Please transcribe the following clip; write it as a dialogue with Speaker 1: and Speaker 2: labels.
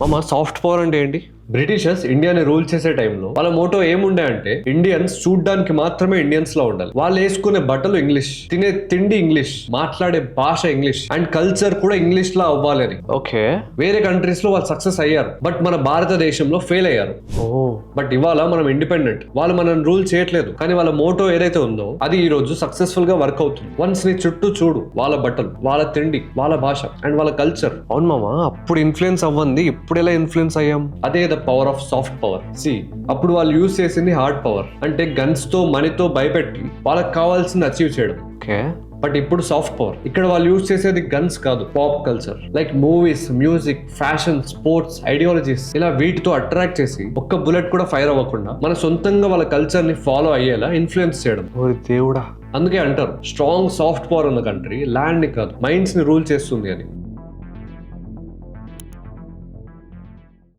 Speaker 1: మామ soft power అంటే ఏంటి? బ్రిటిషర్స్ ఇండియాని రూల్ చేసే టైంలో వాళ్ళ మోటో ఏముండే అంటే ఇండియన్స్ చూడ్డానికి మాత్రమే ఇండియన్స్ లా ఉండాలి. వాళ్ళు వేసుకునే బట్టలు ఇంగ్లీష్, తినే తిండి ఇంగ్లీష్, మాట్లాడే భాష ఇంగ్లీష్ అండ్ కల్చర్ కూడా ఇంగ్లీష్ లా అవ్వాలి అని.
Speaker 2: ఓకే.
Speaker 1: వేరే కంట్రీస్ లో వాళ్ళు సక్సెస్ అయ్యారు, బట్ మన భారతదేశంలో ఫెయిల్ అయ్యారు. బట్ ఇవాళ మనం ఇండిపెండెంట్, వాళ్ళు మనం రూల్ చేయట్లేదు, కానీ వాళ్ళ మోటో ఏదైతే ఉందో అది ఈ రోజు సక్సెస్ఫుల్ గా వర్క్ అవుతుంది. వన్స్ నీ చుట్టూ చూడు, వాళ్ళ బట్టలు, వాళ్ళ తిండి, వాళ్ళ భాష అండ్ వాళ్ళ కల్చర్.
Speaker 2: అవును మామ, అప్పుడు ఇన్ఫ్లుయెన్స్ అవ్వంది, ఇప్పుడు ఎలా ఇన్ఫ్లుయెన్స్ అయ్యాం?
Speaker 1: అదే the power of soft power. అప్పుడు వాళ్ళు యూజ్ చేసింది హార్డ్ పవర్, అంటే గన్స్ తో మనీతో భయపెట్టి వాళ్ళకి కావాల్సింది అచీవ్ చేయడం.
Speaker 2: ఓకే.
Speaker 1: బట్ ఇప్పుడు సాఫ్ట్ పవర్, ఇక్కడ వాళ్ళు యూజ్ చేసేది గన్స్ కాదు, pop culture like movies, music, fashion, sports, ideologies, ఇలా వీటితో అట్రాక్ట్ చేసి ఒక్క బుల్లెట్ కూడా ఫైర్ అవ్వకుండా మన సొంతంగా వాళ్ళ కల్చర్ ని ఫాలో అయ్యేలా ఇన్ఫ్లుయెన్స్ చేయడం.
Speaker 2: ఓరి దేవుడా.
Speaker 1: అందుకే అంటారు స్ట్రాంగ్ సాఫ్ట్ పవర్ ఉన్న కంట్రీ ల్యాండ్ ని కాదు మైండ్స్ ని రూల్ చేస్తుంది అని.